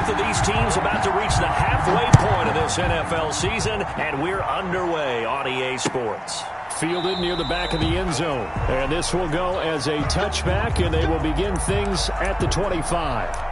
Both of these teams about to reach the halfway point of this NFL season, and we're underway on EA Sports. Fielded near the back of the end zone. And this will go as a touchback, and they will begin things at the 25.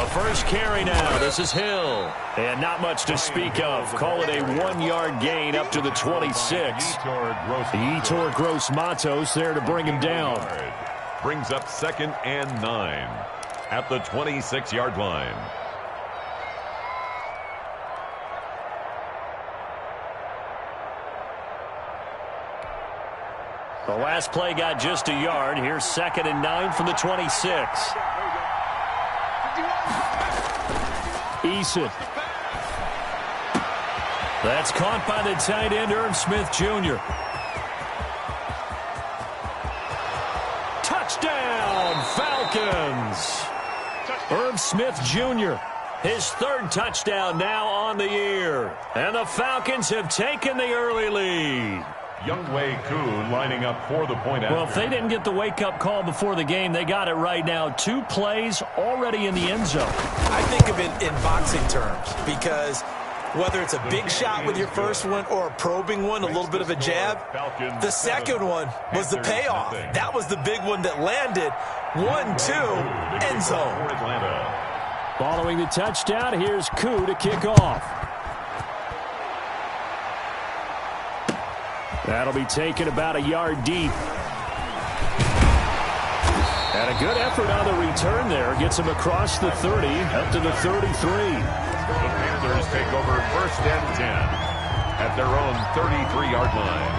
First carry now. This is Hill. And not much to speak of. Call it a 1-yard gain up to the 26. Yetur Gross-Matos there to bring him down. Brings up 2nd and 9 at the 26-yard line. The last play got just a yard. Here's 2nd and 9 from the 26. Eason. That's caught by the tight end, Irv Smith Jr. Touchdown, Falcons! Irv Smith Jr., his 3rd touchdown now on the year. And the Falcons have taken the early lead. Younghoe Koo lining up for the point after. Well, if they didn't get the wake-up call before the game, they got it right now. 2 plays already in the end zone. I think of it in boxing terms because whether it's a big shot with your first one or a probing one, a little bit of a jab, the second one was the payoff. That was the big one that landed. 1-2, end zone. Following the touchdown, here's Koo to kick off. That'll be taken about a yard deep. And a good effort on the return there. Gets him across the 30, up to the 33. The Panthers take over 1st and 10 at their own 33-yard line.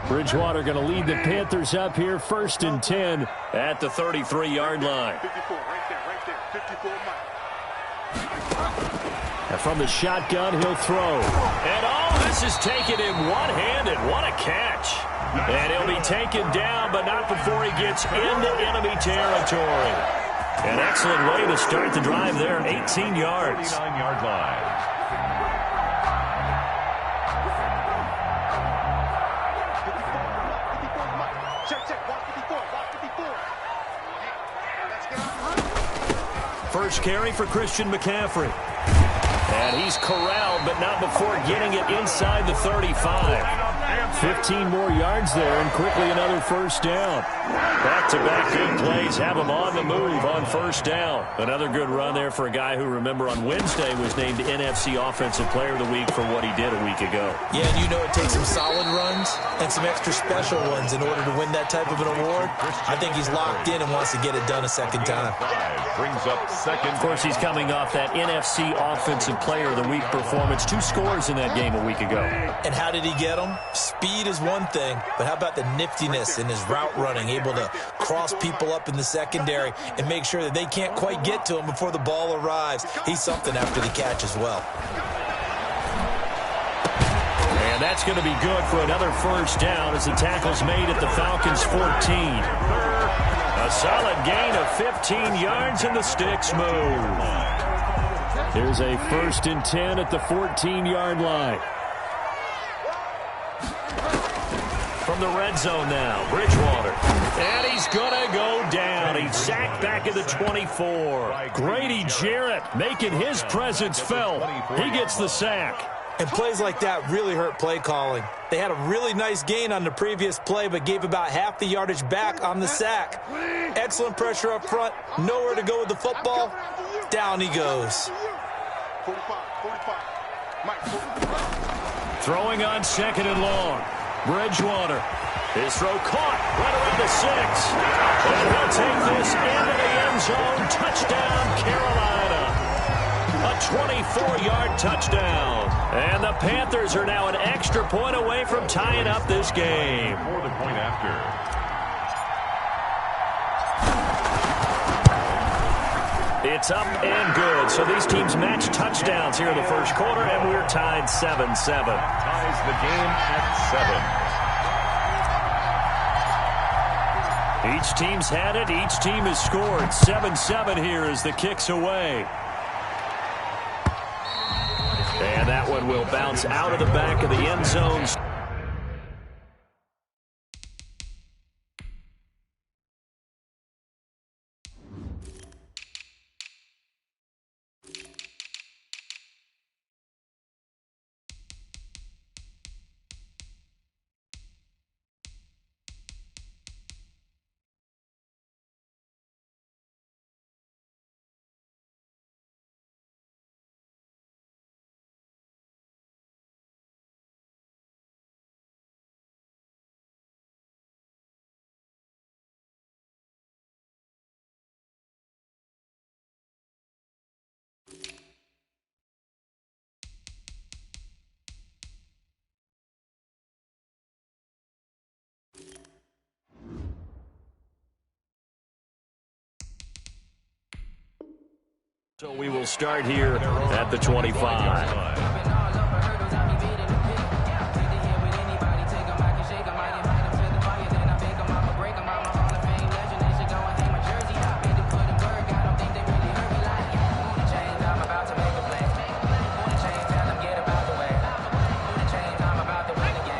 Bridgewater going to lead the Panthers up here, 1st and 10 at the 33-yard line. 54, right there, 54, Mike. And from the shotgun, he'll throw. And all this is taken in one-handed. What a catch. And he'll be taken down, but not before he gets into enemy territory. An excellent way to start the drive there, 18 yards. 39-yard line. First carry for Christian McCaffrey. And he's corralled, but not before getting it inside the 35. 15 more yards there, and quickly another first down. Back-to-back good plays have him on the move on first down. Another good run there for a guy who, remember, on Wednesday was named NFC Offensive Player of the Week for what he did a week ago. Yeah, and you know it takes some solid runs and some extra special ones in order to win that type of an award. I think he's locked in and wants to get it done a second time. Brings up 2nd. Of course, he's coming off that NFC Offensive Player of the Week performance. 2 scores in that game a week ago. And how did he get them? Speed is one thing, but how about the niftiness in his route running, able to cross people up in the secondary and make sure that they can't quite get to him before the ball arrives. He's something after the catch as well. And that's going to be good for another first down as the tackle's made at the Falcons' 14. A solid gain of 15 yards and the sticks move. There's a 1st and 10 at the 14-yard line. From the red zone now, Bridgewater. And he's going to go down. He's sacked back at the 24. Grady Jarrett making his presence felt. He gets the sack. And plays like that really hurt play calling. They had a really nice gain on the previous play, but gave about half the yardage back on the sack. Excellent pressure up front. Nowhere to go with the football. Down he goes. Throwing on 2nd and long. Bridgewater. His throw caught right around the 6. And he'll take this into the end zone. Touchdown, Carolina. A 24-yard touchdown. And the Panthers are now an extra point away from tying up this game. For the point after. It's up and good. So these teams match touchdowns here in the first quarter, and we're tied 7-7. Ties the game at 7. Each team's had it. Each team has scored. 7-7 here as the kick's away. And that one will bounce out of the back of the end zone. So we will start here at the 25.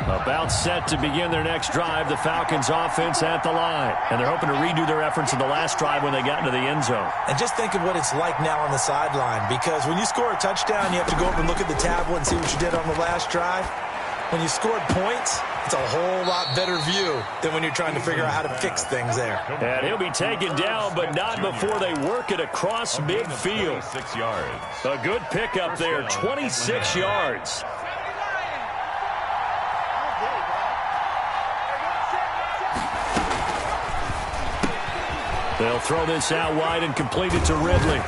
About set to begin their next drive, the Falcons offense at the line. And they're hoping to redo their efforts in the last drive when they got into the end zone. And just think of what it's like now on the sideline, because when you score a touchdown, you have to go over and look at the tablet and see what you did on the last drive. When you scored points, it's a whole lot better view than when you're trying to figure out how to fix things there. And he'll be taken down, but not before they work it across midfield. 26 yards. A good pickup there, 26 yards. They'll throw this out wide and complete it to Ridley.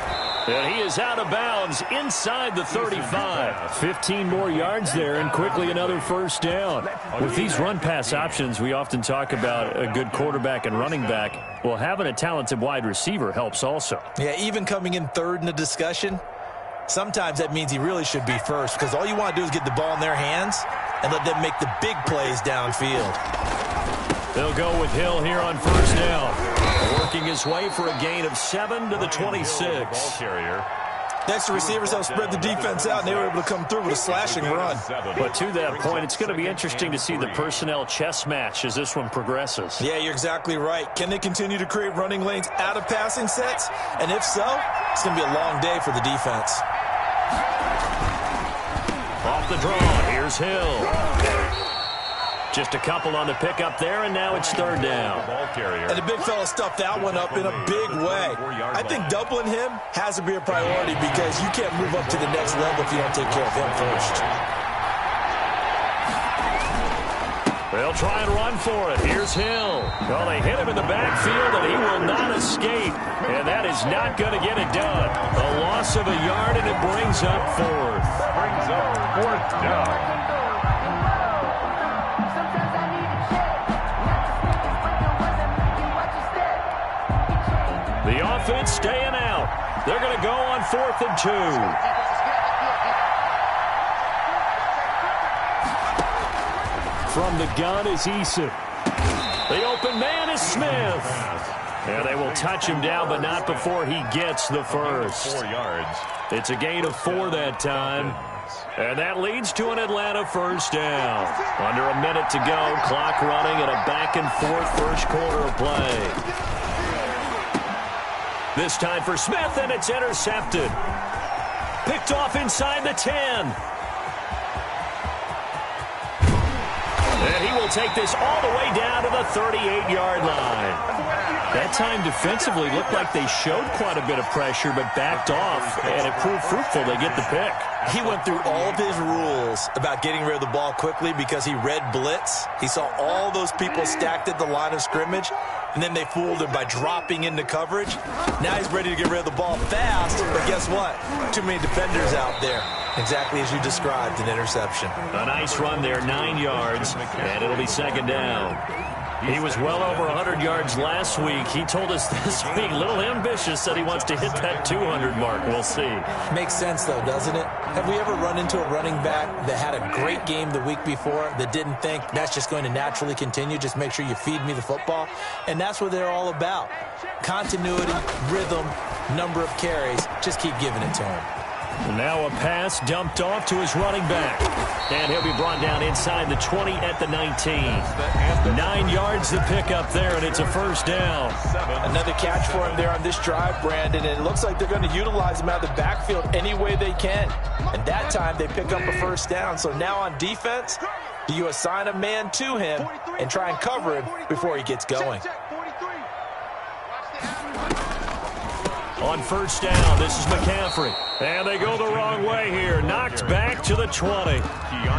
And he is out of bounds inside the 35. 15 more yards there and quickly another first down. With these run-pass options, we often talk about a good quarterback and running back. Well, having a talented wide receiver helps also. Yeah, even coming in third in the discussion, sometimes that means he really should be first, because all you want to do is get the ball in their hands and let them make the big plays downfield. They'll go with Hill here on first down. Working his way for a gain of 7 to the 26. Ball carrier. Next, the receivers have spread the defense out, and they were able to come through with a slashing run. But to that point, it's going to be interesting to see the personnel chess match as this one progresses. Yeah, you're exactly right. Can they continue to create running lanes out of passing sets? And if so, it's going to be a long day for the defense. Off the draw, here's Hill. Just a couple on the pickup there, and now it's third down. And the big fella stuffed that one up in a big way. I think doubling him has to be a priority, because you can't move up to the next level if you don't take care of him first. They'll try and run for it. Here's Hill. Well, they hit him in the backfield, and he will not escape. And that is not going to get it done. A loss of a yard, and it brings up fourth. Brings up fourth down. The offense staying out. They're going to go on 4th and 2. From the gun is Eason. The open man is Smith. And they will touch him down, but not before he gets the first. 4 yards. It's a gain of 4 that time. And that leads to an Atlanta first down. Under a minute to go. Clock running and a back-and-forth first quarter of play. This time for Smith, and it's intercepted. Picked off inside the 10. And he will take this all the way down to the 38-yard line. That time defensively looked like they showed quite a bit of pressure, but backed off, and it proved fruitful. They get the pick. He went through all of his rules about getting rid of the ball quickly because he read blitz. He saw all those people stacked at the line of scrimmage, and then they fooled him by dropping into coverage. Now he's ready to get rid of the ball fast, but guess what? Too many defenders out there. Exactly as you described, an interception. A nice run there, 9 yards, and it'll be second down. He was well over 100 yards last week. He told us this week, a little ambitious, said he wants to hit that 200 mark. We'll see. Makes sense, though, doesn't it? Have we ever run into a running back that had a great game the week before that didn't think that's just going to naturally continue? Just make sure you feed me the football. And that's what they're all about. Continuity, rhythm, number of carries. Just keep giving it to him. Now a pass dumped off to his running back. And he'll be brought down inside the 20 at the 19. 9 yards to pick up there, and it's a first down. Another catch for him there on this drive, Brandon, and it looks like they're going to utilize him out of the backfield any way they can. And that time they pick up a first down. So now on defense, do you assign a man to him and try and cover him before he gets going? On first down, this is McCaffrey. And they go the wrong way here. Knocked back to the 20.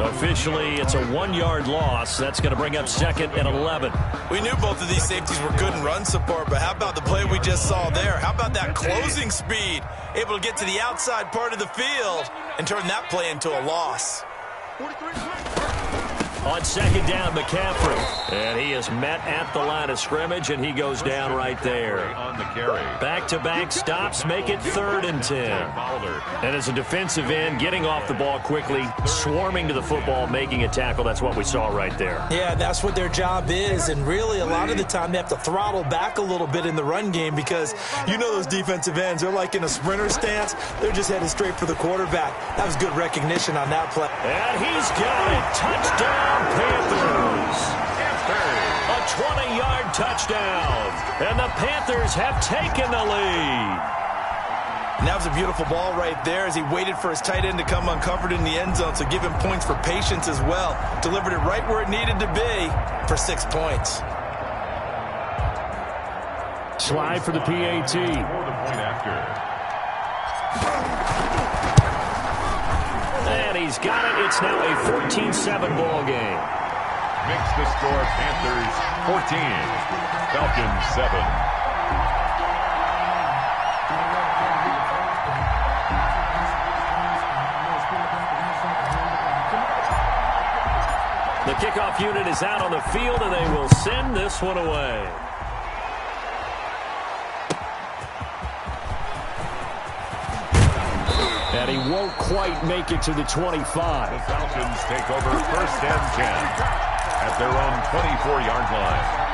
Officially, it's a 1-yard loss. That's going to bring up second and 11. We knew both of these safeties were good in run support, but how about the play we just saw there? How about that closing speed? Able to get to the outside part of the field and turn that play into a loss. On second down, McCaffrey. And he is met at the line of scrimmage, and he goes down right there. Back-to-back stops make it 3rd and 10. And as a defensive end, getting off the ball quickly, swarming to the football, making a tackle, that's what we saw right there. Yeah, that's what their job is, and really a lot of the time they have to throttle back a little bit in the run game because you know those defensive ends, they're like in a sprinter stance. They're just headed straight for the quarterback. That was good recognition on that play. And he's got it. Touchdown. Panthers. A 20-yard touchdown. And the Panthers have taken the lead. And that was a beautiful ball right there as he waited for his tight end to come uncovered in the end zone, so give him points for patience as well. Delivered it right where it needed to be for 6 points. Slide for the PAT. And he's got it. It's now a 14-7 ball game. Makes the score Panthers 14, Falcons 7. The kickoff unit is out on the field, and they will send this one away. And he won't quite make it to the 25. The Falcons take over 1st and 10 at their own 24-yard line.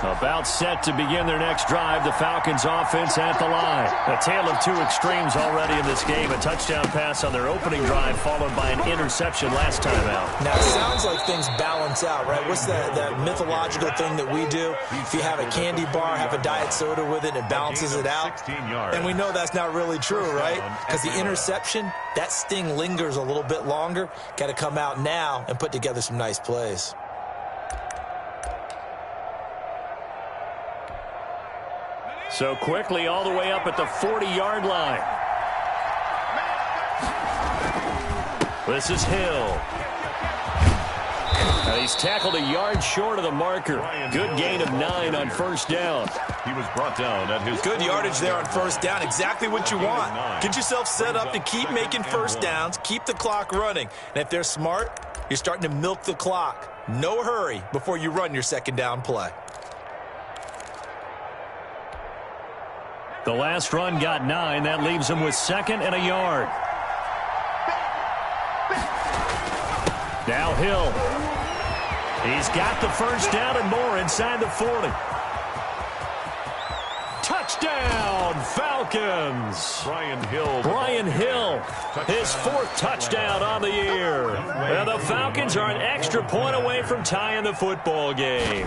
About set to begin their next drive. The Falcons offense at the line. A tale of two extremes already in this game. A touchdown pass on their opening drive followed by an interception last time out. Now, it sounds like things balance out, right? What's that mythological thing that we do? If you have a candy bar, have a diet soda with it, it balances it out. And we know that's not really true, right? Because the interception, that sting lingers a little bit longer. Got to come out now and put together some nice plays. So quickly all the way up at the 40-yard line. This is Hill. He's tackled a yard short of the marker. Good gain of 9 on first down. He was brought down at his good yardage there on first down. Exactly what you want. Get yourself set up to keep making first downs, keep the clock running. And if they're smart, you're starting to milk the clock. No hurry before you run your second down play. The last run got 9. That leaves him with 2nd and a yard. Now Hill. He's got the first down and more inside the 40. Touchdown, Falcons. Brian Hill, his 4th touchdown on the year. And the Falcons are an extra point away from tying the football game.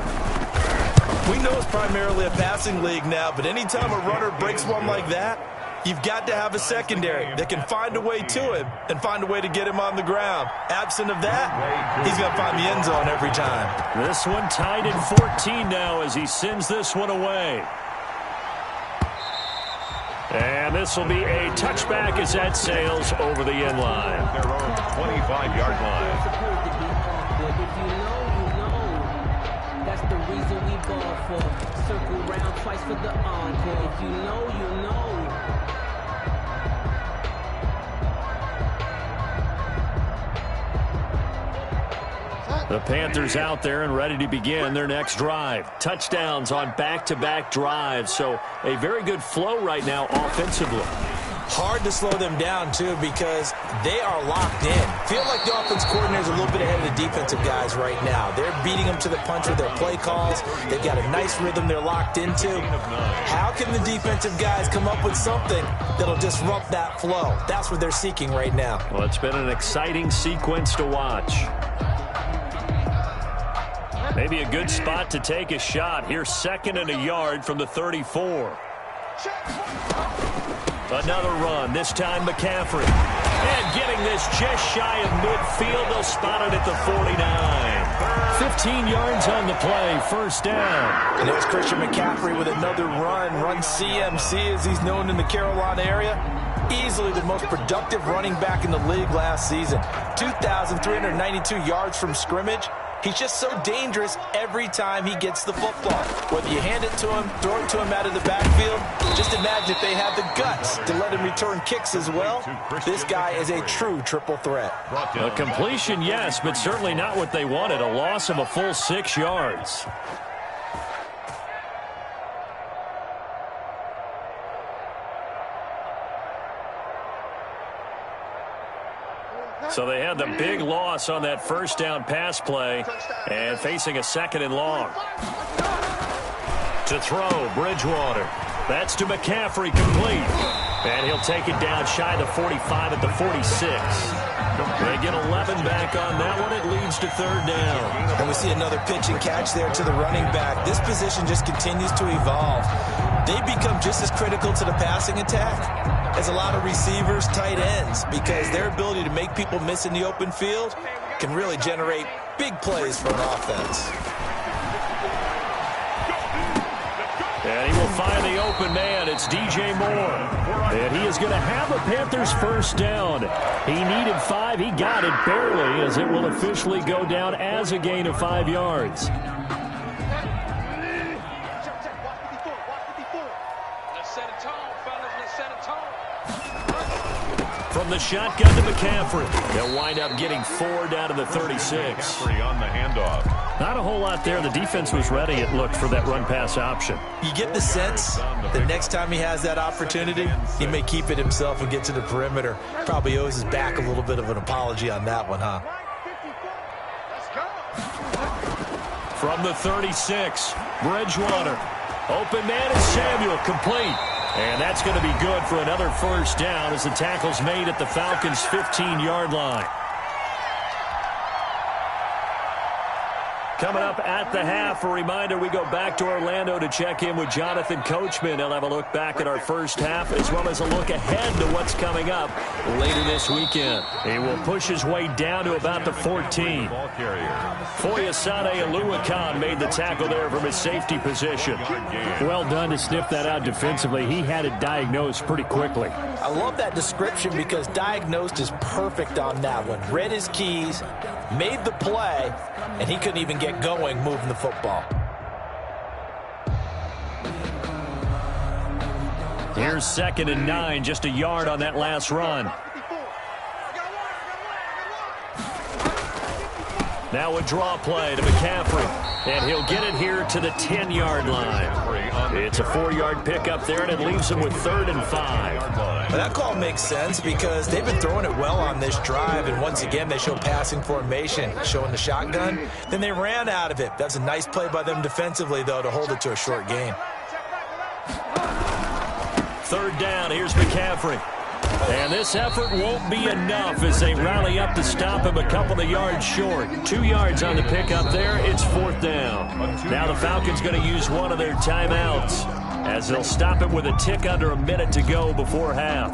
We know it's primarily a passing league now, but anytime a runner breaks one like that, you've got to have a secondary that can find a way to him and find a way to get him on the ground. Absent of that, he's going to find the end zone every time. This one tied at 14 now as he sends this one away. And this will be a touchback as that sails over the end line. Their own 25-yard line. If you know. That's the reason we ball for. Circle round twice for the encore. If you know, you know. The Panthers out there and ready to begin their next drive. Touchdowns on back-to-back drives. So a very good flow right now offensively. Hard to slow them down, too, because they are locked in. Feel like the offense coordinator is a little bit ahead of the defensive guys right now. They're beating them to the punch with their play calls. They've got a nice rhythm they're locked into. How can the defensive guys come up with something that'll disrupt that flow? That's what they're seeking right now. Well, it's been an exciting sequence to watch. Maybe a good spot to take a shot. Here's 2nd and a yard from the 34. Another run, this time McCaffrey. And getting this just shy of midfield. They'll spot it at the 49. 15 yards on the play, first down. And there's Christian McCaffrey with another run CMC as he's known in the Carolina area. Easily the most productive running back in the league last season. 2,392 yards from scrimmage. He's just so dangerous every time he gets the football. Whether you hand it to him, throw it to him out of the backfield, just imagine if they have the guts to let him return kicks as well. This guy is a true triple threat. A completion, yes, but certainly not what they wanted. A loss of a full 6 yards. So they had the big loss on that first down pass play and facing a 2nd and long. To throw, Bridgewater. That's to McCaffrey, complete. And he'll take it down shy of the 45 at the 46. They get 11 back on that one. It leads to 3rd down. And we see another pitch and catch there to the running back. This position just continues to evolve. They become just as critical to the passing attack as a lot of receivers, tight ends, because their ability to make people miss in the open field can really generate big plays for an offense. And he will find the open man. It's DJ Moore. And he is going to have the Panthers first down. He needed 5. He got it barely, as it will officially go down as a gain of 5 yards. From the shotgun to McCaffrey. They'll wind up getting 4 down to the 36. McCaffrey on the handoff. Not a whole lot there. The defense was ready, it looked, for that run-pass option. You get the sense the next time he has that opportunity, he may keep it himself and get to the perimeter. Probably owes his back a little bit of an apology on that one, huh? From the 36, Bridgewater. Open man is Samuel, complete. And that's going to be good for another first down as the tackle's made at the Falcons' 15-yard line. Coming up at the half, a reminder, we go back to Orlando to check in with Jonathan Coachman. He'll have a look back at our first half as well as a look ahead to what's coming up later this weekend. He will push his way down to about the 14. Foyesade Oluwakan made the tackle there from his safety position. Well done to sniff that out defensively. He had it diagnosed pretty quickly. I love that description because diagnosed is perfect on that one. Read his keys, made the play, and he couldn't even get going moving the football. Here's 2nd and 9, just a yard on that last run. Now a draw play to McCaffrey, and he'll get it here to the 10-yard line. It's a 4-yard pickup there, and it leaves him with 3rd and 5. Well, that call makes sense because they've been throwing it well on this drive, and once again they show passing formation, showing the shotgun. Then they ran out of it. That's a nice play by them defensively, though, to hold it to a short gain. 3rd down, here's McCaffrey. And this effort won't be enough as they rally up to stop him a couple of yards short. 2 yards on the pickup there. It's 4th down. Now the Falcons going to use one of their timeouts as they'll stop it with a tick under a minute to go before half.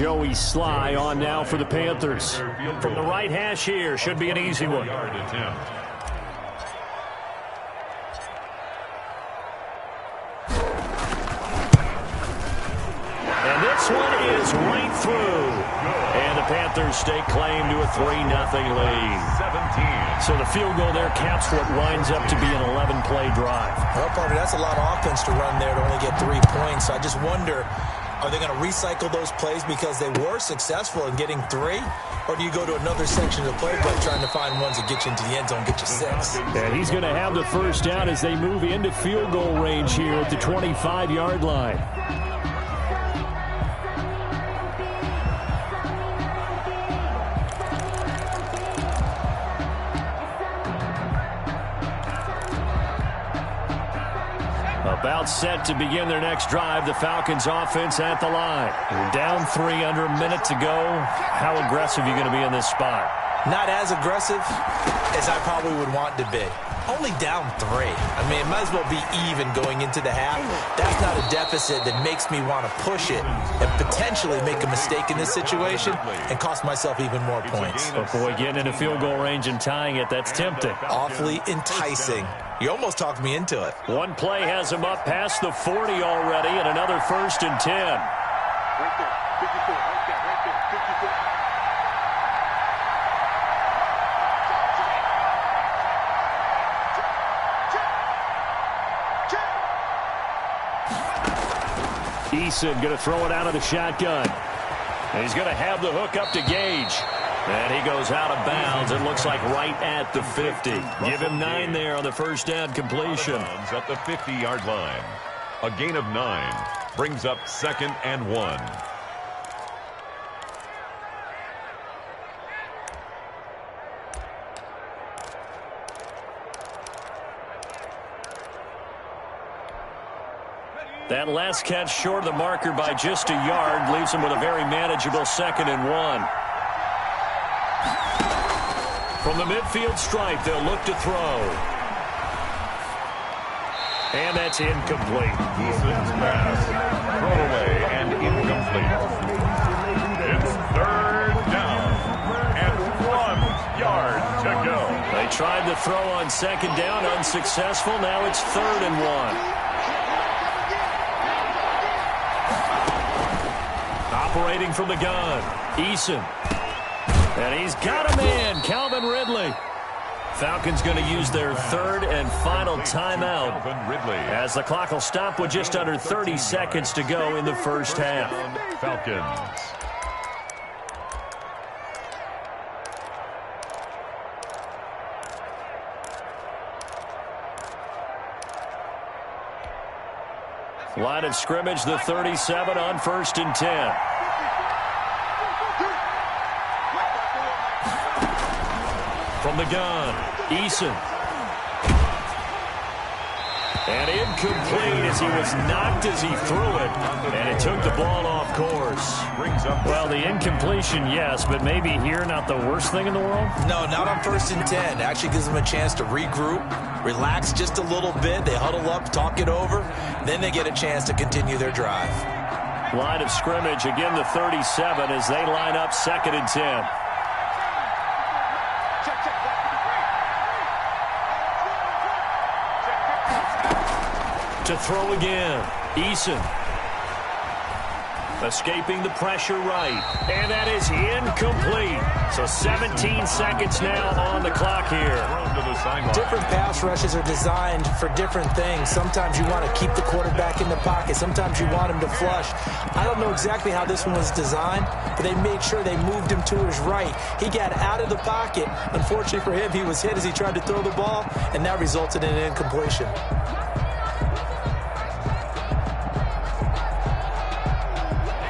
Joey Sly on now for the Panthers. From the right hash here, should be an easy one. And this one is right through. And the Panthers stake claim to a 3-0 lead. 17. So the field goal there caps what winds up to be an 11-play drive. Well, partner, that's a lot of offense to run there to only get 3 points. So I just wonder, are they going to recycle those plays because they were successful in getting 3? Or do you go to another section of the playbook trying to find ones that get you into the end zone, get you 6? And he's going to have the first down as they move into field goal range here at the 25-yard line. About set to begin their next drive, the Falcons offense at the line. You're down 3 under a minute to go. How aggressive are you going to be in this spot? Not as aggressive as I probably would want to be. Only down 3. I mean, it might as well be even going into the half. That's not a deficit that makes me want to push it and potentially make a mistake in this situation and cost myself even more points. But boy, getting into field goal range and tying it, that's tempting. Awfully enticing. You almost talked me into it. One play has him up past the 40 already, and another 1st and 10. Right there, 54, right there, 54. Eason going to throw it out of the shotgun. And he's going to have the hook up to Gage. And he goes out of bounds. It looks like right at the 50. Give him 9 there on the first down completion. At the 50-yard line. A gain of 9 brings up 2nd and 1. That last catch short of the marker by just a yard leaves him with a very manageable 2nd and 1. From the midfield stripe, they'll look to throw. And that's incomplete. Eason's pass. Thrown away and incomplete. It's 3rd down and 1 yard to go. They tried to throw on 2nd down, unsuccessful. Now it's 3rd and 1. Operating from the gun, Eason. And he's got a man, Calvin Ridley. Falcons going to use their 3rd and final timeout as the clock will stop with just under 30 seconds to go in the first half. Falcons. Line of scrimmage, the 37 on 1st and 10. From the gun, Eason. And incomplete as he was knocked as he threw it. And it took the ball off course. Well, the incompletion, yes, but maybe here not the worst thing in the world? No, not on 1st and 10. Actually gives them a chance to regroup, relax just a little bit. They huddle up, talk it over. Then they get a chance to continue their drive. Line of scrimmage, again the 37 as they line up 2nd and 10. To throw again, Eason. Escaping the pressure right. And that is incomplete. So 17 seconds now on the clock here. Different pass rushes are designed for different things. Sometimes you want to keep the quarterback in the pocket. Sometimes you want him to flush. I don't know exactly how this one was designed, but they made sure they moved him to his right. He got out of the pocket. Unfortunately for him, he was hit as he tried to throw the ball, and that resulted in an incompletion.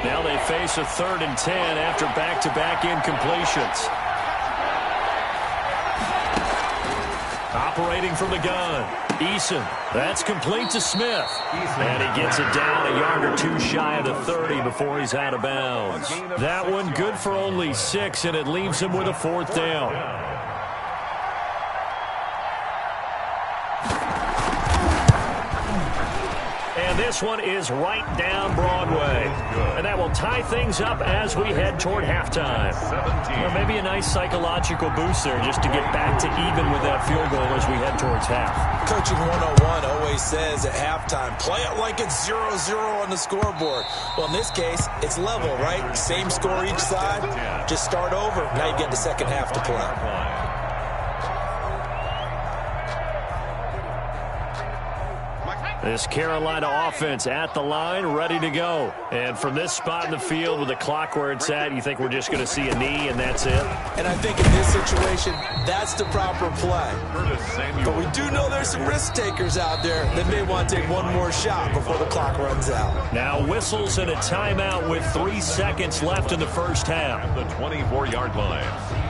Now they face a 3rd and 10 after back-to-back incompletions. Operating from the gun, Eason. That's complete to Smith. And he gets it down a yard or 2 shy of the 30 before he's out of bounds. That one good for only 6, and it leaves him with a 4th down. And this one is right down Broadway. And that will tie things up as we head toward halftime. Or maybe a nice psychological boost there just to get back to even with that field goal as we head towards half. Coaching 101 always says at halftime, play it like it's 0-0 on the scoreboard. Well, in this case, it's level, right? Same score each side. Just start over. Now you get the second half to play. This Carolina offense at the line, ready to go. And from this spot in the field with the clock where it's at, you think we're just going to see a knee and that's it? And I think in this situation, that's the proper play. But we do know there's some risk takers out there that may want to take one more shot before the clock runs out. Now whistles and a timeout with 3 seconds left in the first half. The 24-yard line.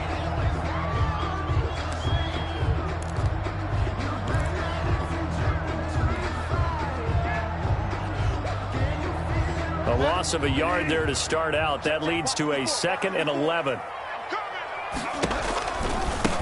A loss of a yard there to start out. That leads to a 2nd and 11.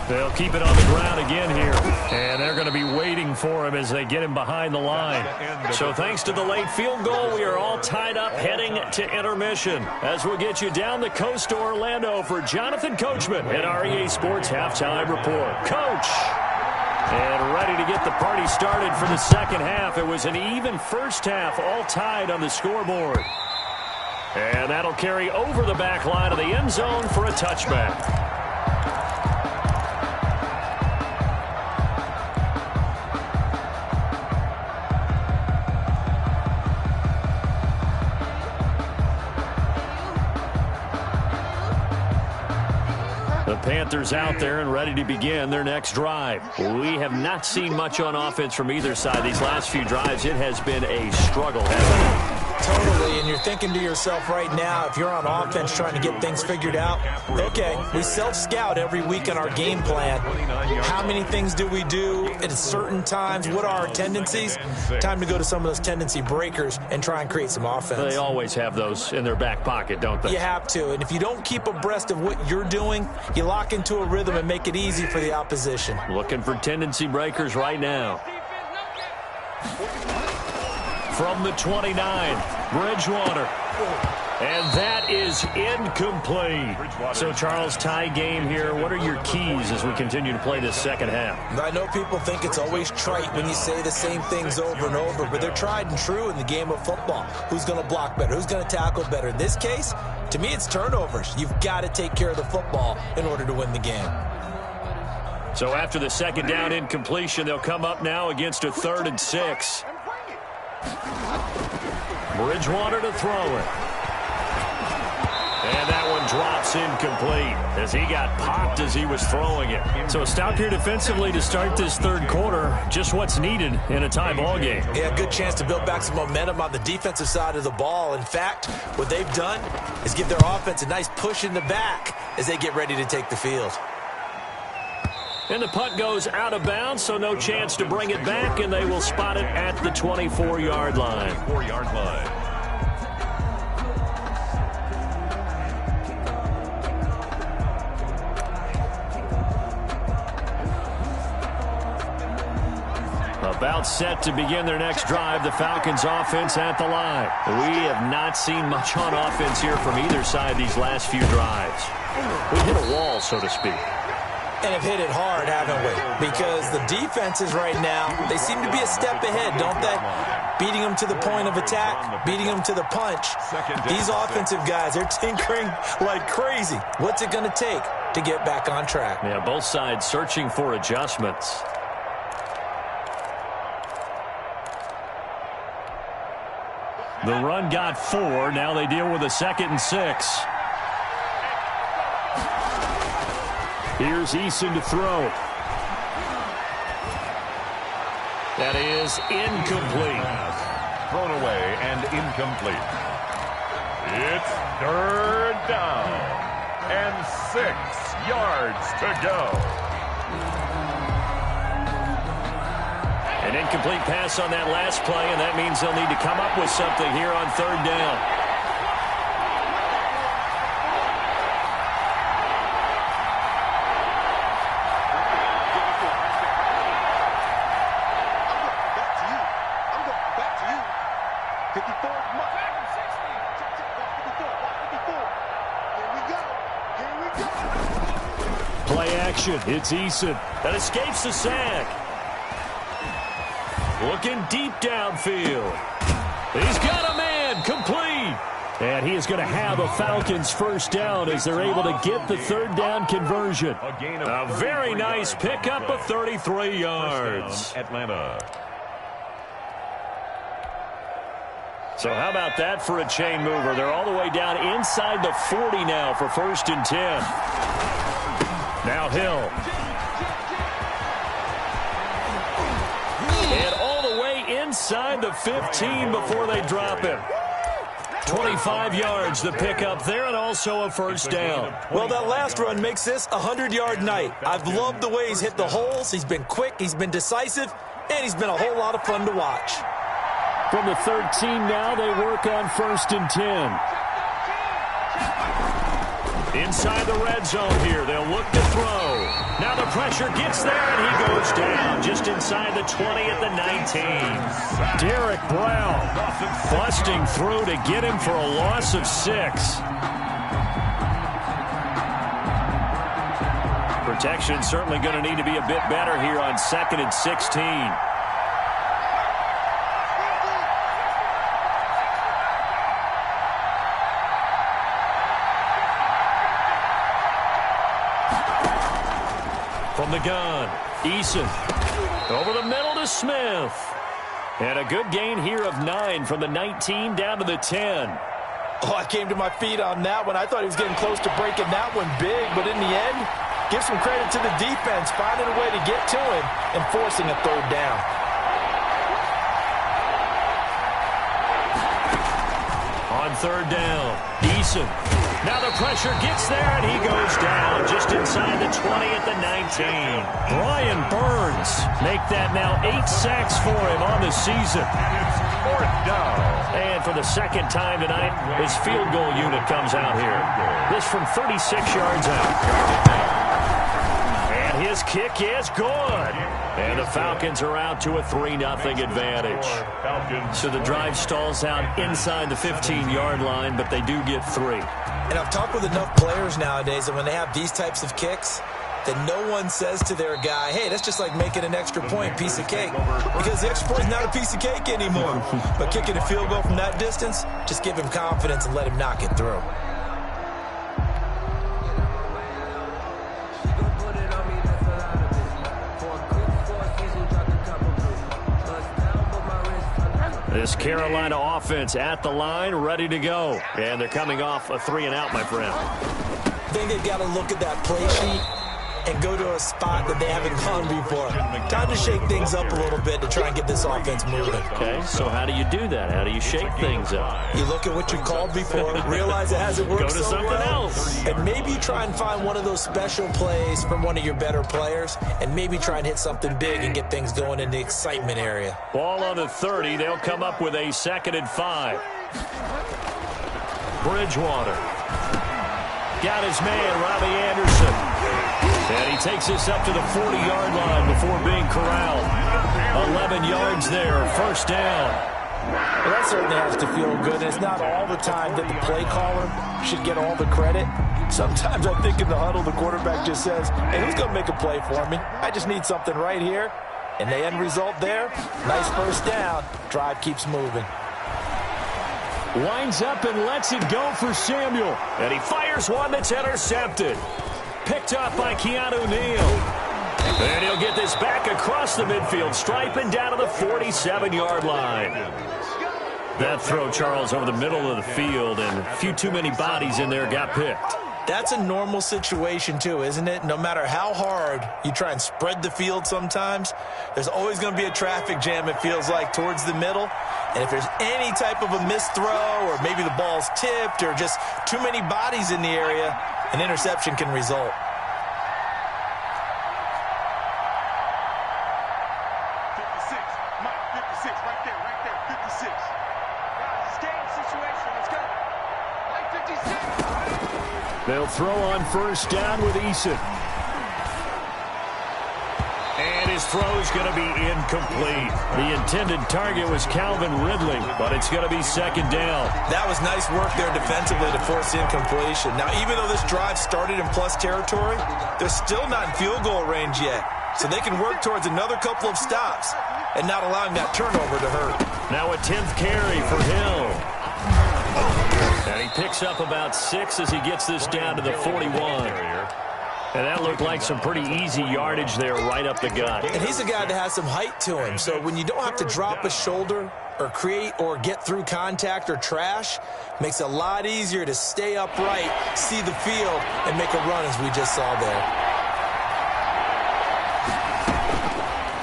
They'll keep it on the ground again here. And they're going to be waiting for him as they get him behind the line. So thanks to the late field goal, we are all tied up heading to intermission. As we'll get you down the coast to Orlando for Jonathan Coachman at REA Sports Halftime Report. Coach! And ready to get the party started for the second half. It was an even first half, all tied on the scoreboard. And that'll carry over the back line of the end zone for a touchback. The Panthers out there and ready to begin their next drive. We have not seen much on offense from either side. These last few drives, it has been a struggle, hasn't it? Totally, and you're thinking to yourself right now, if you're on offense trying to get things figured out, okay, we self-scout every week on our game plan. How many things do we do at certain times? What are our tendencies? Time to go to some of those tendency breakers and try and create some offense. They always have those in their back pocket, don't they? You have to, and if you don't keep abreast of what you're doing, you lock into a rhythm and make it easy for the opposition. Looking for tendency breakers right now. From the 29, Bridgewater. And that is incomplete. So, Charles, tie game here. What are your keys as we continue to play this second half? I know people think it's always trite when you say the same things over and over, but they're tried and true in the game of football. Who's going to block better? Who's going to tackle better? In this case, to me, it's turnovers. You've got to take care of the football in order to win the game. So after the second down incompletion, they'll come up now against a 3rd and 6. Bridgewater to throw it. And that one drops incomplete as he got popped as he was throwing it. So a stop here defensively to start this third quarter. Just what's needed in a tie ball game. Yeah, good chance to build back some momentum on the defensive side of the ball. In fact, what they've done is give their offense a nice push in the back as they get ready to take the field. And the punt goes out of bounds, so no chance to bring it back, and they will spot it at the 24-yard line. 4-yard line. About set to begin their next drive, the Falcons offense at the line. We have not seen much on offense here from either side these last few drives. We hit a wall, so to speak. And have hit it hard, haven't we? Because the defenses right now, they seem to be a step ahead, don't they? Beating them to the point of attack, beating them to the punch. These offensive guys, they're tinkering like crazy. What's it going to take to get back on track? Yeah, both sides searching for adjustments. The run got 4. Now they deal with a 2nd and 6. Here's Eason to throw. That is incomplete. Thrown away and incomplete. It's 3rd down and 6 yards to go. An incomplete pass on that last play, and that means they'll need to come up with something here on 3rd down. 54, Mike. 54. Here we go. Play action. It's Eason that escapes the sack. Looking deep downfield. He's got a man. Complete. And he is going to have a Falcons first down as they're able to get the third down conversion. A very nice pickup of 33 yards. Atlanta. So how about that for a chain mover? They're all the way down inside the 40 now for 1st and 10. Now Hill. And all the way inside the 15 before they drop him. 25 yards the pickup there, and also a first down. Well, that last run makes this a 100-yard night. I've loved the way he's hit the holes. He's been quick, he's been decisive, and he's been a whole lot of fun to watch. From the 13 now, they work on 1st and 10. Inside the red zone here, they'll look to throw. Now the pressure gets there, and he goes down just inside the 20 at the 19. Derek Brown busting through to get him for a loss of 6. Protection certainly going to need to be a bit better here on 2nd and 16. From the gun, Eason over the middle to Smith. And a good gain here of 9 from the 19 down to the 10. Oh, I came to my feet on that one. I thought he was getting close to breaking that one big, but in the end, give some credit to the defense, finding a way to get to him and forcing a third down. On 3rd down, Eason. Now the pressure gets there, and he goes down just inside the 20 at the 19. Brian Burns make that now 8 sacks for him on the season. Fourth down. And for the second time tonight, his field goal unit comes out here. This from 36 yards out. And his kick is good. And the Falcons are out to a 3-0 advantage. So the drive stalls out inside the 15-yard line, but they do get 3. And I've talked with enough players nowadays that when they have these types of kicks, that no one says to their guy, hey, that's just like making an extra point, piece of cake. Because the extra point is not a piece of cake anymore. But kicking a field goal from that distance, just give him confidence and let him knock it through. This Carolina offense at the line, ready to go. And they're coming off a 3-and-out, my friend. I think they've got to look at that play sheet and go to a spot that they haven't gone before. Time to shake things up a little bit to try and get this offense moving. Okay, so how do you do that? How do you shake things up? You look at what you called before, realize it hasn't worked Go to so something well, else. and maybe try and find one of those special plays from one of your better players, and maybe try and hit something big and get things going in the excitement area. Ball on the 30. They'll come up with a 2nd and 5. Bridgewater. Got his man, Robbie Anderson. And he takes this up to the 40-yard line before being corralled. 11 yards there, first down. Well, that certainly has to feel good. And it's not all the time that the play caller should get all the credit. Sometimes I think in the huddle, the quarterback just says, hey, who's going to make a play for me? I just need something right here. And the end result there, nice first down. Drive keeps moving. Lines up and lets it go for Samuel. And he fires one that's intercepted. Picked up by Keanu Neal. And he'll get this back across the midfield stripe and down to the 47-yard line. That throw, Charles, over the middle of the field, and a few too many bodies in there got picked. That's a normal situation, too, isn't it? No matter how hard you try and spread the field sometimes, there's always going to be a traffic jam, it feels like, towards the middle. And if there's any type of a missed throw or maybe the ball's tipped or just too many bodies in the area, an interception can result. 56, Mike, 56, right there, 56. It's game situation, let's go. Mike, 56. They'll throw on first down with Eason. And his his throw is going to be incomplete. The intended target was Calvin Ridley, but it's going to be second down. That was nice work there defensively to force incompletion. Now, even though this drive started in plus territory, they're still not in field goal range yet. So they can work towards another couple of stops and not allowing that turnover to hurt. Now a 10th carry for Hill. And he picks up about 6 as he gets this down to the 41. And that looked like some pretty easy yardage there right up the gut. And he's a guy that has some height to him. So when you don't have to drop a shoulder or create or get through contact or trash, makes it a lot easier to stay upright, see the field, and make a run as we just saw there.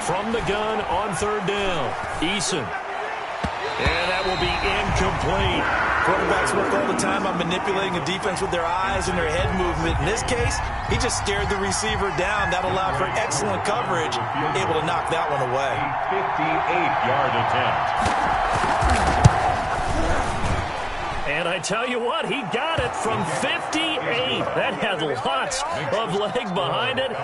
From the gun on third down, Eason. And that will be incomplete. Quarterbacks work all the time on manipulating a defense with their eyes and their head movement. In this case, he just stared the receiver down. That allowed for excellent coverage, able to knock that one away. 58-yard attempt. And I tell you what, he got it from 58. That had lots of leg behind it.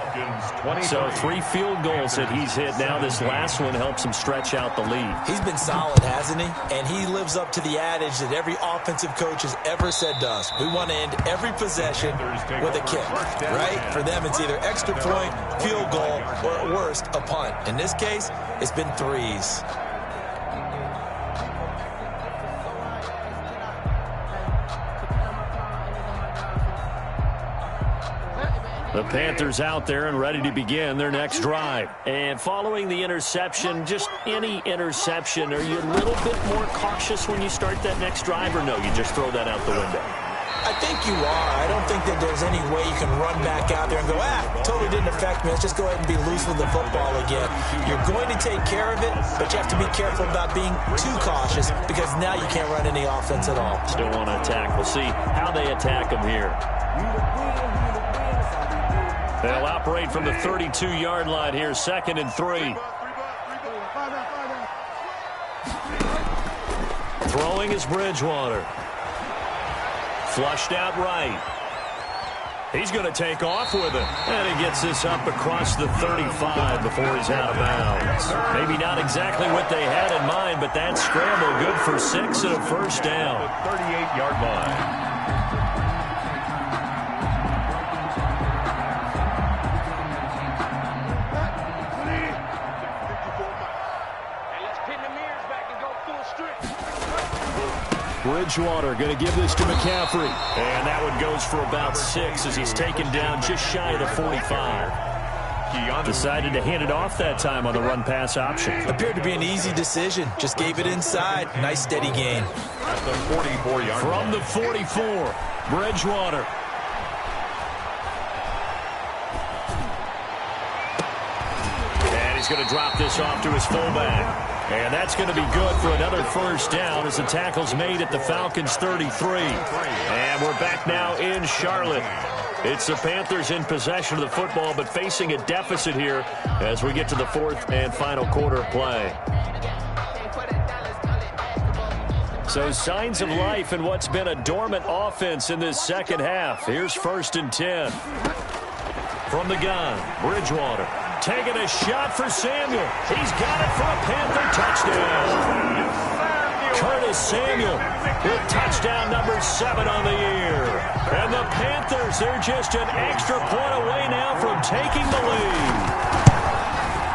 So 3 field goals that he's hit. Now this last one helps him stretch out the lead. He's been solid, hasn't he? And he lives up to the adage that every offensive coach has ever said to us. We want to end every possession with a kick, right? For them, it's either extra point, field goal, or at worst, a punt. In this case, it's been 3s. The Panthers out there and ready to begin their next drive. And following the interception, just any interception, are you a little bit more cautious when you start that next drive, or no, you just throw that out the window? I think you are. I don't think that there's any way you can run back out there and go, totally didn't affect me. Let's just go ahead and be loose with the football again. You're going to take care of it, but you have to be careful about being too cautious because now you can't run any offense at all. Still want to attack. We'll see how they attack them here. They'll operate from the 32-yard line here, 2nd and 3. Throwing is Bridgewater. Flushed out right. He's going to take off with it. And he gets this up across the 35 before he's out of bounds. Maybe not exactly what they had in mind, but that scramble good for 6 and a first down. The 38-yard line. Bridgewater going to give this to McCaffrey. And that one goes for about 6 as he's taken down just shy of the 45. Decided to hand it off that time on the run-pass option. Appeared to be an easy decision. Just gave it inside. Nice steady gain. At the 44-yard From the 44, Bridgewater. And he's going to drop this off to his fullback. And that's going to be good for another first down as the tackle's made at the Falcons' 33. And we're back now in Charlotte. It's the Panthers in possession of the football, but facing a deficit here as we get to the 4th and final quarter of play. So signs of life in what's been a dormant offense in this second half. Here's 1st and 10. From the gun, Bridgewater. Taking a shot for Samuel. He's got it for a Panther touchdown. Curtis Samuel with touchdown number 7 on the year. And the Panthers, they're just an extra point away now from taking the lead.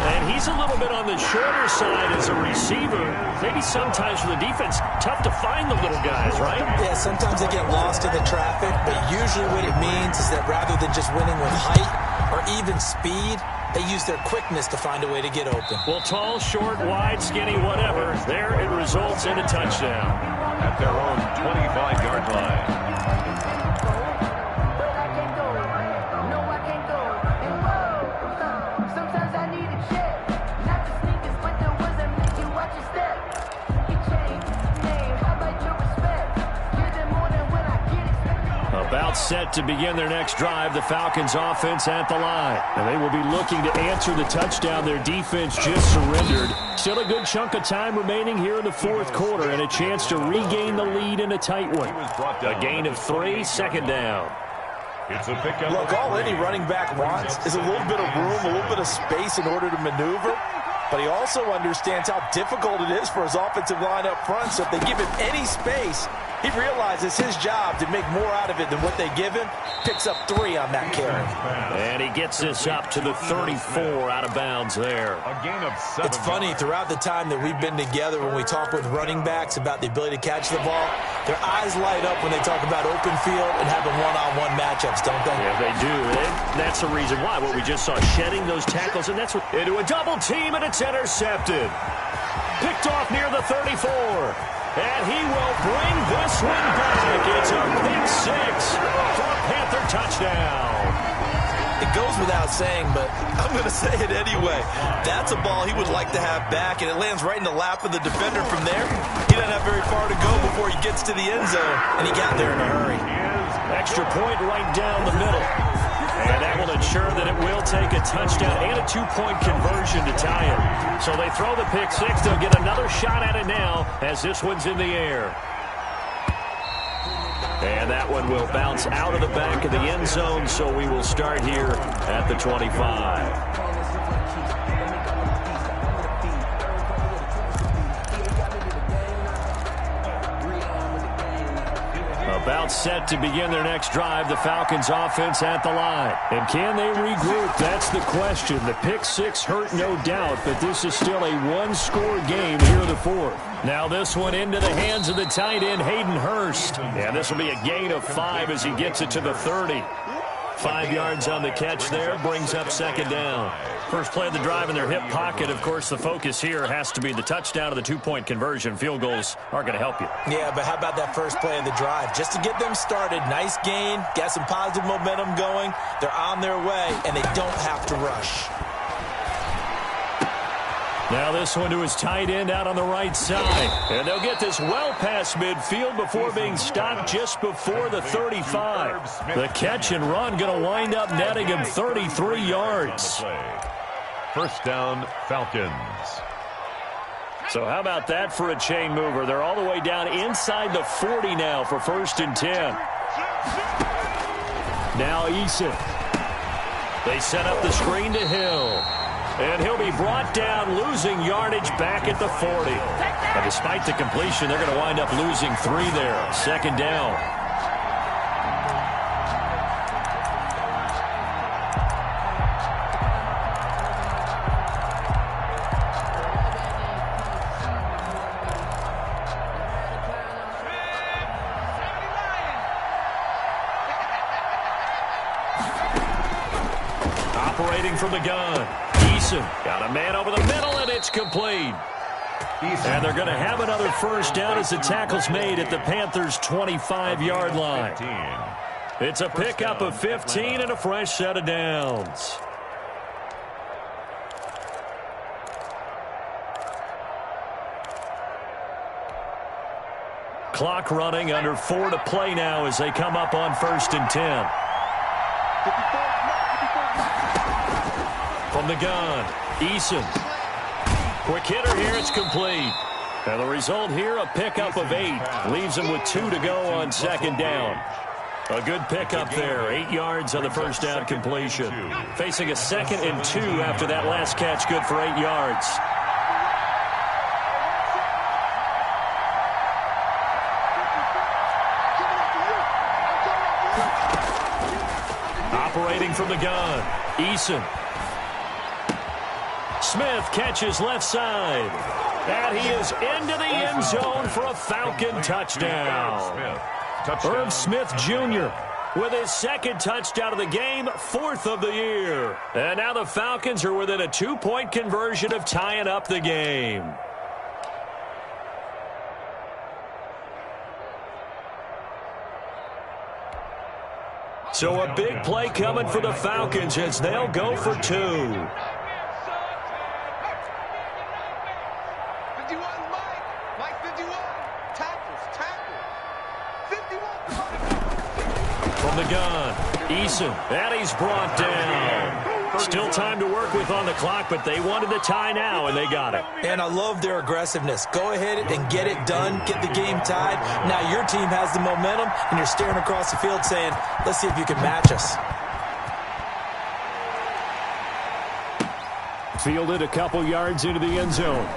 And he's a little bit on the shorter side as a receiver. Maybe sometimes for the defense, tough to find the little guys, right? Yeah, sometimes they get lost in the traffic, but usually what it means is that rather than just winning with height or even speed, they use their quickness to find a way to get open. Well, tall, short, wide, skinny, whatever, there it results in a touchdown. At their own 25-yard line. About set to begin their next drive, the Falcons offense at the line. And they will be looking to answer the touchdown their defense just surrendered. Still a good chunk of time remaining here in the 4th quarter and a chance to regain the lead in a tight one. A gain of 3, 2nd down. It's a pickup. Look, all any running back wants is a little bit of room, a little bit of space in order to maneuver. But he also understands how difficult it is for his offensive line up front. So if they give him any space, he realizes his job to make more out of it than what they give him. Picks up 3 on that carry. And he gets this up to the 34 out of bounds there. A gain of 7. It's funny, throughout the time that we've been together, when we talk with running backs about the ability to catch the ball, their eyes light up when they talk about open field and having one-on-one matchups, don't they? Yeah, they do. That's the reason why. What we just saw, shedding those tackles, and that's what, into a double team, and it's intercepted. Picked off near the 34. And he will bring this one back. It's a pick 6 for a Panther touchdown. It goes without saying, but I'm going to say it anyway. That's a ball he would like to have back, and it lands right in the lap of the defender from there. He doesn't have very far to go before he gets to the end zone, and he got there in a hurry. Extra point right down the middle. And that will ensure that it will take a touchdown and a 2-point conversion to tie it. So they throw the pick 6. They'll get another shot at it now as this one's in the air. And that one will bounce out of the back of the end zone, so we will start here at the 25. About set to begin their next drive, the Falcons offense at the line. And can they regroup? That's the question. The pick 6 hurt, no doubt, but this is still a one-score game here in the 4th. Now this one into the hands of the tight end, Hayden Hurst. And this will be a gain of 5 as he gets it to the 30. 5 yards on the catch there, brings up 2nd down. First play of the drive in their hip pocket. Of course, the focus here has to be the touchdown of the 2-point conversion. Field goals aren't going to help you. Yeah, but how about that first play of the drive? Just to get them started, nice gain, got some positive momentum going. They're on their way, and they don't have to rush. Now this one to his tight end out on the right side. And they'll get this well past midfield before being stopped just before the 35. The catch and run going to wind up netting him 33 yards. First down, Falcons. So how about that for a chain mover? They're all the way down inside the 40 now for 1st and 10. Now Eason. They set up the screen to Hill. And he'll be brought down, losing yardage back at the 40. But despite the completion, they're going to wind up losing 3 there. 2nd down. Operating from the gun. Got a man over the middle, and it's complete. And they're going to have another first down as the tackle's made at the Panthers' 25-yard line. It's a pickup of 15 and a fresh set of downs. Clock running, under 4 to play now as they come up on 1st and 10. From the gun, Eason. Quick hitter here, it's complete. And the result here, a pickup of 8. Leaves him with 2 to go on 2nd down. A good pickup there, 8 yards on the first down completion. Facing a 2nd and 2 after that last catch, good for 8 yards. Operating from the gun, Eason. Smith catches left side. And he is into the end zone for a Falcon touchdown. Irv Smith Jr. with his 2nd touchdown of the game, 4th of the year. And now the Falcons are within a 2-point conversion of tying up the game. So a big play coming for the Falcons as they'll go for 2. From the gun, Eason, and he's brought down. Still time to work with on the clock, but they wanted the tie now, and they got it. And I love their aggressiveness. Go ahead and get it done, get the game tied. Now your team has the momentum, and you're staring across the field saying, let's see if you can match us. Fielded a couple yards into the end zone.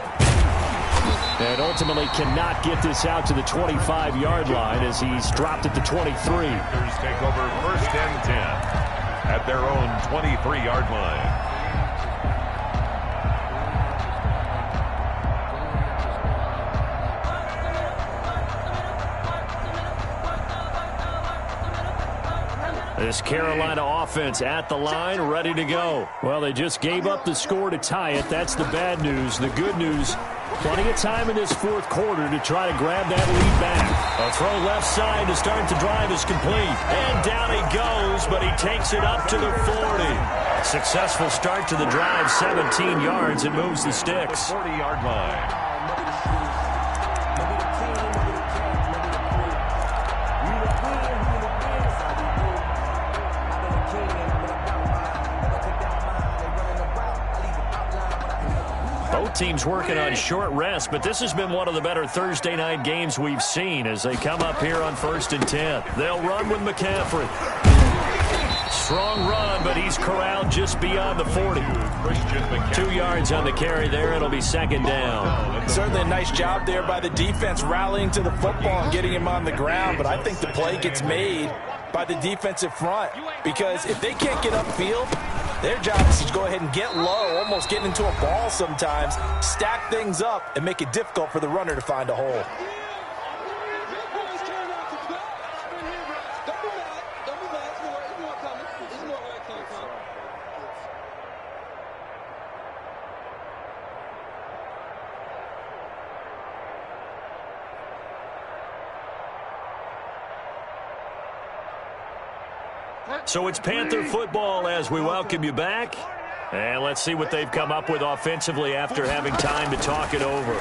And ultimately cannot get this out to the 25-yard line as he's dropped at the 23. Panthers take over 1st and 10 at their own 23-yard line. This Carolina offense at the line, ready to go. Well, they just gave up the score to tie it. That's the bad news. The good news, plenty of time in this fourth quarter to try to grab that lead back. A throw left side to start the drive is complete. And down he goes, but he takes it up to the 40. Successful start to the drive, 17 yards, and moves the sticks. 40-yard line. Both teams working on short rest, but this has been one of the better Thursday night games we've seen as they come up here on 1st and 10. They'll run with McCaffrey. Strong run, but he's corralled just beyond the 40. 2 yards on the carry there. It'll be 2nd down. Certainly a nice job there by the defense rallying to the football and getting him on the ground, but I think the play gets made by the defensive front because if they can't get upfield, their job is to go ahead and get low, almost get into a ball sometimes, stack things up, and make it difficult for the runner to find a hole. So it's Panther football as we welcome you back. And let's see what they've come up with offensively after having time to talk it over.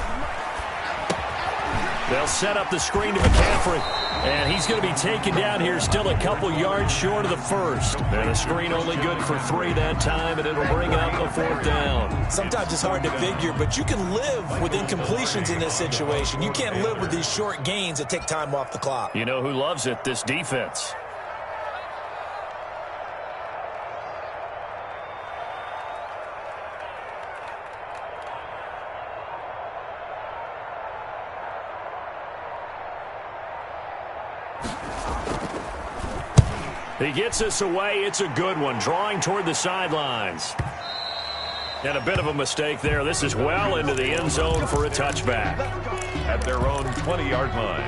They'll set up the screen to McCaffrey. And he's going to be taken down here still a couple yards short of the first. And a screen only good for 3 that time, and it'll bring up a 4th down. Sometimes it's hard to figure, but you can live with incompletions in this situation. You can't live with these short gains that take time off the clock. You know who loves it? This defense. He gets us away. It's a good one. Drawing toward the sidelines. And a bit of a mistake there. This is well into the end zone for a touchback. At their own 20-yard line.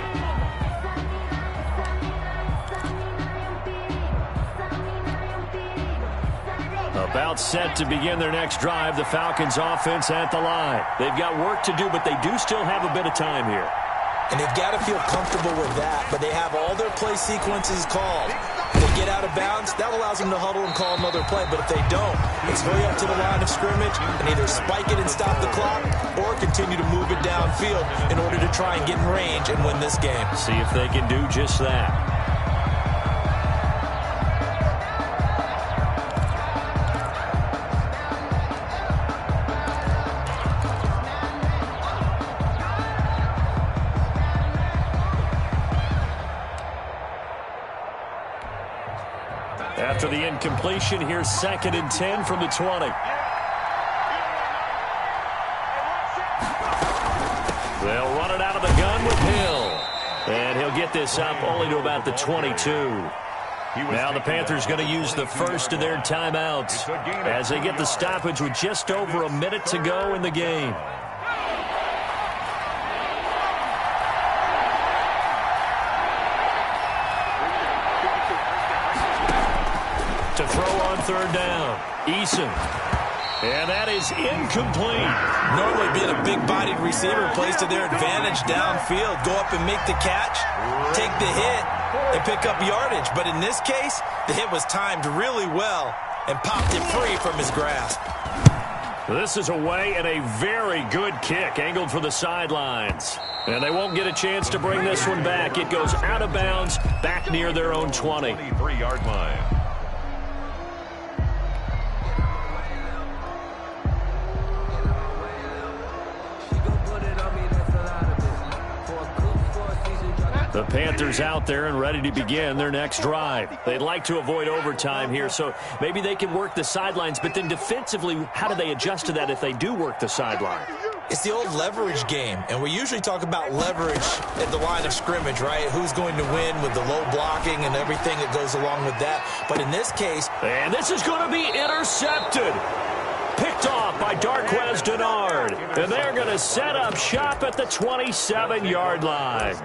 About set to begin their next drive. The Falcons offense at the line. They've got work to do, but they do still have a bit of time here. And they've got to feel comfortable with that, but they have all their play sequences called. If they get out of bounds, that allows them to huddle and call another play. But if they don't, it's hurry up to the line of scrimmage and either spike it and stop the clock or continue to move it downfield in order to try and get in range and win this game. See if they can do just that. After the incompletion, here's 2nd and 10 from the 20. They'll run it out of the gun with Hill. And he'll get this up only to about the 22. Now the Panthers going to use the first of their timeouts as they get the stoppage with just over a minute to go in the game. To throw on 3rd down. Eason. And that is incomplete. Normally being a big-bodied receiver plays to their advantage downfield. Go up and make the catch, take the hit, and pick up yardage. But in this case, the hit was timed really well and popped it free from his grasp. This is away and a very good kick angled for the sidelines. And they won't get a chance to bring this one back. It goes out of bounds back near their own 20. 23-yard line. The Panthers out there and ready to begin their next drive. They'd like to avoid overtime here, so maybe they can work the sidelines, but then defensively, how do they adjust to that if they do work the sideline? It's the old leverage game, and we usually talk about leverage at the line of scrimmage, right? Who's going to win with the low blocking and everything that goes along with that. But in this case... And this is going to be intercepted. Picked off by Darquez Denard. And they're going to set up shop at the 27-yard line.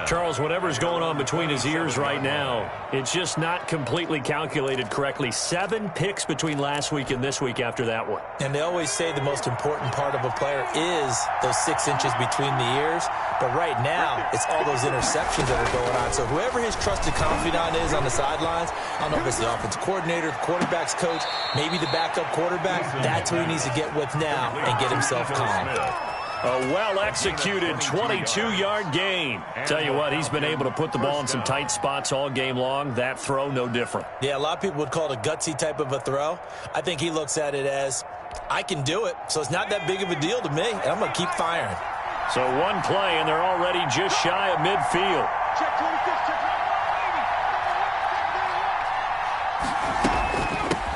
Charles, whatever's going on between his ears right now, it's just not completely calculated correctly. 7 picks between last week and this week after that one. And they always say the most important part of a player is those 6 inches between the ears. But right now, it's all those interceptions that are going on. So whoever his trusted confidant is on the sidelines, I don't know if it's the offensive coordinator, the quarterback's coach, maybe the backup quarterback, that's who he needs to get with now and get himself calm. A well-executed 22-yard gain. Tell you what, he's been able to put the ball in some tight spots all game long. That throw, no different. Yeah, a lot of people would call it a gutsy type of a throw. I think he looks at it as, I can do it, so it's not that big of a deal to me, and I'm going to keep firing. So one play, and they're already just shy of midfield. Check 26, check 80.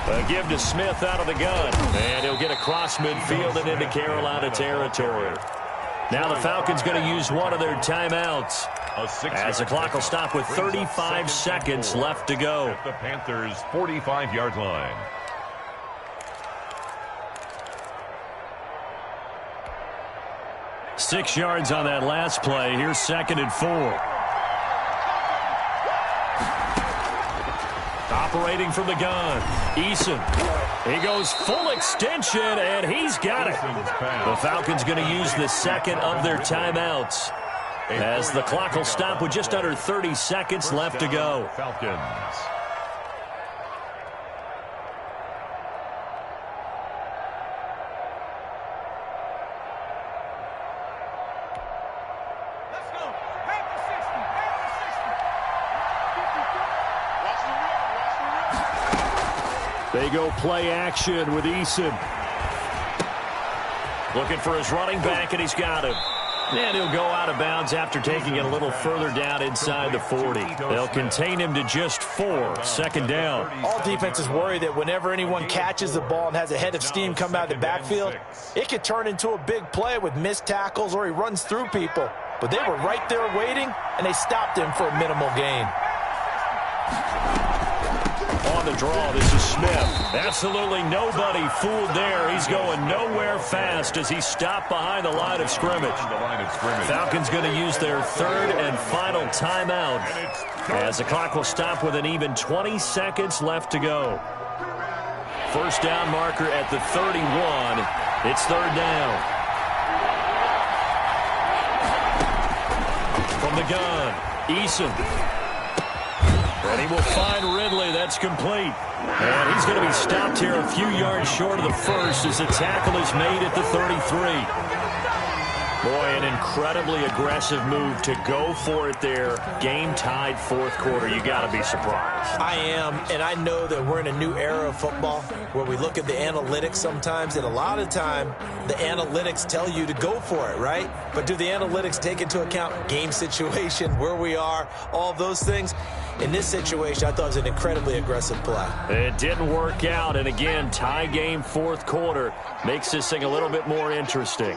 A give to Smith out of the gun. And he'll get across midfield and into Carolina territory. Now the Falcons going to use one of their timeouts, as the clock will stop with 35 seconds left to go. At the Panthers' 45-yard line. Six yards on that last play. Here's 2nd and 4. Operating from the gun, Eason. He goes full extension, and he's got it. The Falcons going to use the second of their timeouts, as the clock will stop with just under 30 seconds left to go. Falcons. They go play action with Eason. Looking for his running back, and he's got him. And he'll go out of bounds after taking it a little further down inside the 40. They'll contain him to just 4. 2nd down. All defenses worry that whenever anyone catches the ball and has a head of steam come out of the backfield, it could turn into a big play with missed tackles or he runs through people. But they were right there waiting, and they stopped him for a minimal gain. On the draw, this is Smith. Absolutely nobody fooled there. He's going nowhere fast as he stopped behind the line of scrimmage. Falcons going to use their 3rd and final timeout, as the clock will stop with an even 20 seconds left to go. First down marker at the 31. It's 3rd down. From the gun, Eason. And he will find Ridley. That's complete. And he's going to be stopped here a few yards short of the first as the tackle is made at the 33. Boy, an incredibly aggressive move to go for it there. Game-tied 4th quarter. You got to be surprised. I am, and I know that we're in a new era of football where we look at the analytics sometimes, and a lot of time the analytics tell you to go for it, right? But do the analytics take into account game situation, where we are, all those things? In this situation, I thought it was an incredibly aggressive play. It didn't work out, and again, tie game 4th quarter makes this thing a little bit more interesting.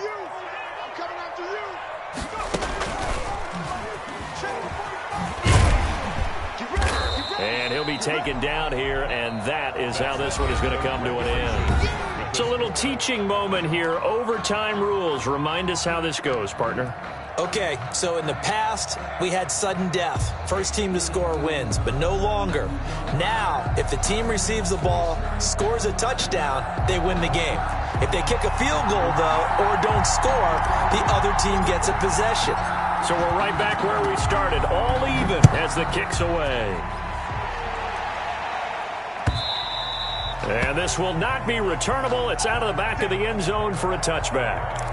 And he'll be taken down here, and that is how this one is going to come to an end. It's a little teaching moment here. Overtime rules. Remind us how this goes, partner. Okay, so in the past, we had sudden death. First team to score wins, but no longer. Now, if the team receives the ball, scores a touchdown, they win the game. If they kick a field goal, though, or don't score, the other team gets a possession. So we're right back where we started, all even as the kick's away. And this will not be returnable. It's out of the back of the end zone for a touchback.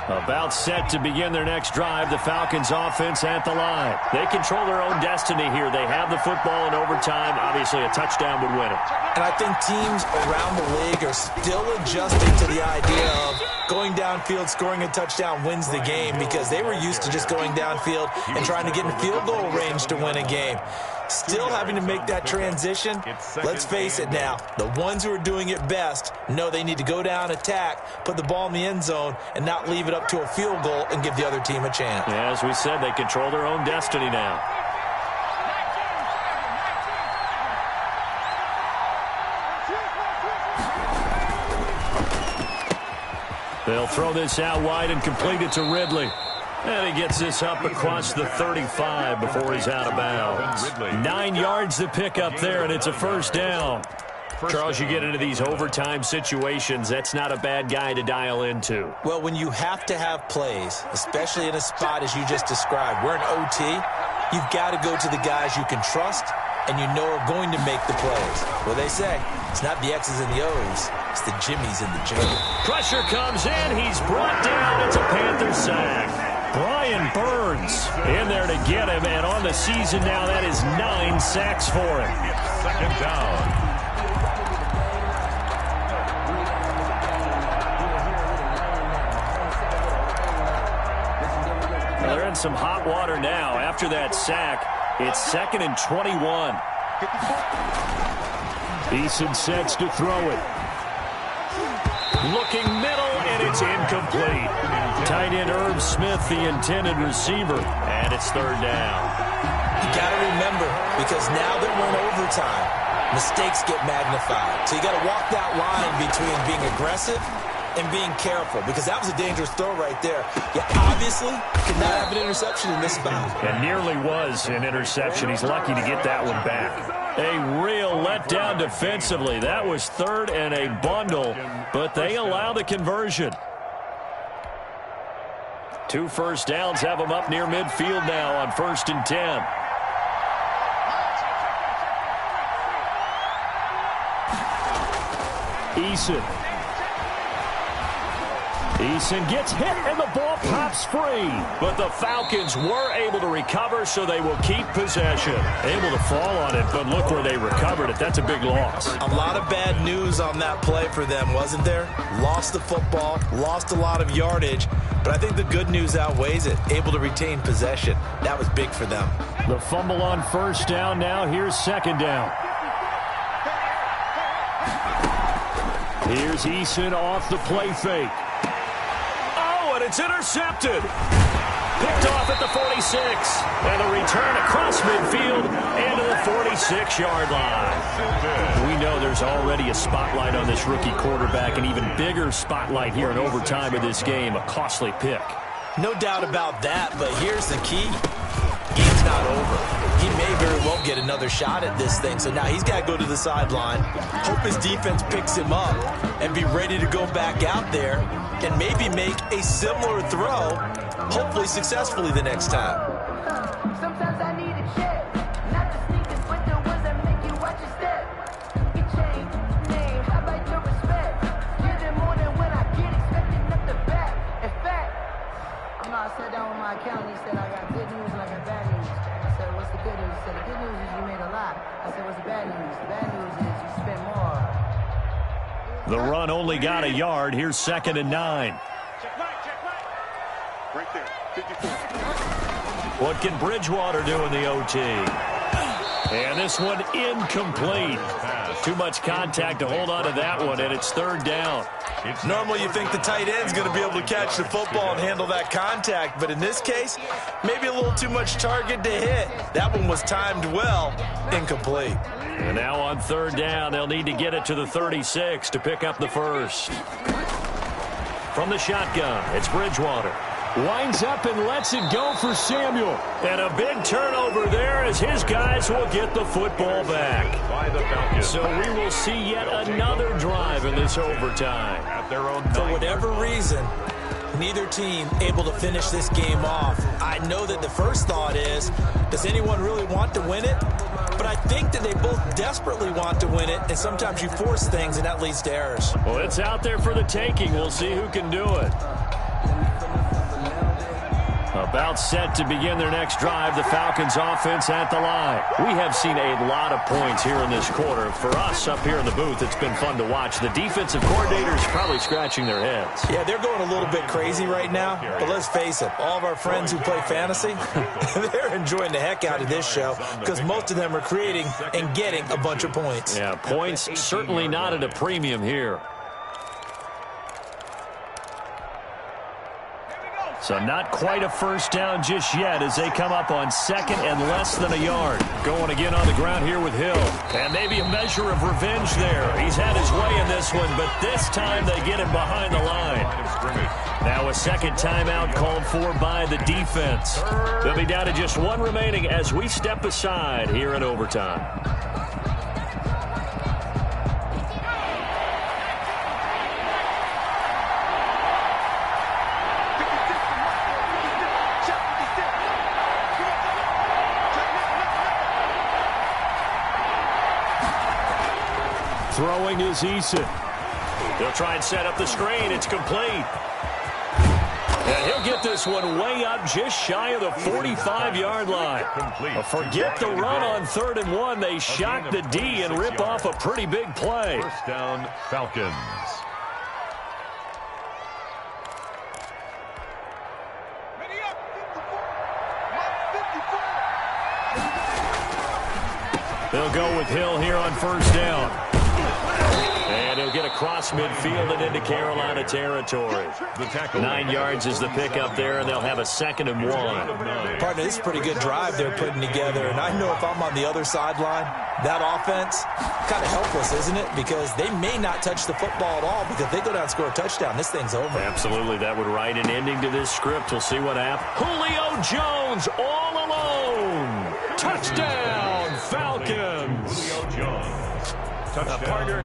About set to begin their next drive, the Falcons offense at the line. They control their own destiny here. They have the football in overtime. Obviously, a touchdown would win it. And I think teams around the league are still adjusting to the idea of going downfield, scoring a touchdown wins the game, because they were used to just going downfield and trying to get in field goal range to win a game. Still having to make that transition. Let's face it now, the ones who are doing it best know they need to go down, attack, put the ball in the end zone, and not leave it up to a field goal and give the other team a chance. Yeah, as we said, they control their own destiny now. They'll throw this out wide and complete it to Ridley. And he gets this up across the 35 before he's out of bounds. 9 yards to pick up there, and it's a first down. Charles, you get into these overtime situations, that's not a bad guy to dial into. Well, when you have to have plays, especially in a spot as you just described, we're in OT, you've got to go to the guys you can trust and you know are going to make the plays. Well, they say it's not the X's and the O's, it's the Jimmies and the Joes. Pressure comes in, he's brought down, it's a Panther sack. Brian Burns in there to get him, and on the season now, that is 9 sacks for him. Second down. They're in some hot water now. After that sack, it's 2nd and 21. Eason sets to throw it. Looking middle, and it's incomplete. Tight end Herb Smith, the intended receiver, and it's 3rd down. You got to remember, because now that we're in overtime, mistakes get magnified. So you got to walk that line between being aggressive and being careful, because that was a dangerous throw right there. You obviously could not have an interception in this spot. And nearly was an interception. He's lucky to get that one back. A real letdown defensively. That was 3rd and a bundle, but they allow the conversion. 2 first downs have them up near midfield now on 1st and 10. Eason gets hit, and the ball pops free. But the Falcons were able to recover, so they will keep possession. Able to fall on it, but look where they recovered it. That's a big loss. A lot of bad news on that play for them, wasn't there? Lost the football, lost a lot of yardage, but I think the good news outweighs it. Able to retain possession. That was big for them. The fumble on 1st down now. Here's 2nd down. Here's Eason off the play fake. And it's intercepted. Picked off at the 46. And a return across midfield and to the 46-yard line. We know there's already a spotlight on this rookie quarterback, an even bigger spotlight here in overtime of this game. A costly pick. No doubt about that, but here's the key. Game's not over. He may very well get another shot at this thing, so now he's got to go to the sideline, hope his defense picks him up, and be ready to go back out there and maybe make a similar throw, hopefully successfully the next time. Sometimes I need a check, not the sneakers, but the ones that make you watch your step. Get change, name, how about your respect? Give them more than when I get expected up the back. In fact, I sat down with my accountant, he said I got good news and I got bad news. I said, what's the good news? He said, the good news is you made a lot. I said, what's the bad news? The bad news is you spent more. The run only got a yard. Here's 2nd and 9. Check right there, 54. What can Bridgewater do in the OT? And this one incomplete. Too much contact to hold on to that one, and it's 3rd down. Normally you think the tight end's going to be able to catch the football and handle that contact, but in this case, maybe a little too much target to hit. That one was timed well, incomplete. And now on 3rd down, they'll need to get it to the 36 to pick up the first. From the shotgun, it's Bridgewater. Winds up and lets it go for Samuel. And a big turnover there as his guys will get the football back. So we will see yet another drive in this overtime. For whatever reason, neither team able to finish this game off. I know that the first thought is, does anyone really want to win it? But I think that they both desperately want to win it, and sometimes you force things, and that leads to errors. Well, it's out there for the taking. We'll see who can do it. About set to begin their next drive, the Falcons offense at the line. We have seen a lot of points here in this quarter. For us up here in the booth, it's been fun to watch. The defensive coordinators probably scratching their heads. Yeah, they're going a little bit crazy right now, but let's face it, all of our friends who play fantasy, they're enjoying the heck out of this show because most of them are creating and getting a bunch of points. Yeah, points certainly not at a premium here. So not quite a first down just yet as they come up on second and less than a yard. Going again on the ground here with Hill. And maybe a measure of revenge there. He's had his way in this one, but this time they get him behind the line. Now a second timeout called for by the defense. They'll be down to just one remaining as we step aside here in overtime. Throwing is Eason. They'll try and set up the screen. It's complete. And he'll get this one way up just shy of the 45-yard line. Forget the run on 3rd and 1. They shock the D and rip off a pretty big play. First down, Falcons. They'll go with Hill here on first down. And he'll get across midfield and into Carolina territory. 9 yards is the pickup there, and they'll have a 2nd and 1. Partner, this is a pretty good drive they're putting together. And I know if I'm on the other sideline, that offense, kind of helpless, isn't it? Because they may not touch the football at all, because if they go down and score a touchdown, this thing's over. Absolutely. That would write an ending to this script. We'll see what happens. Julio Jones all alone. Touchdown, Falcons. Julio Jones. Touchdown. Partner.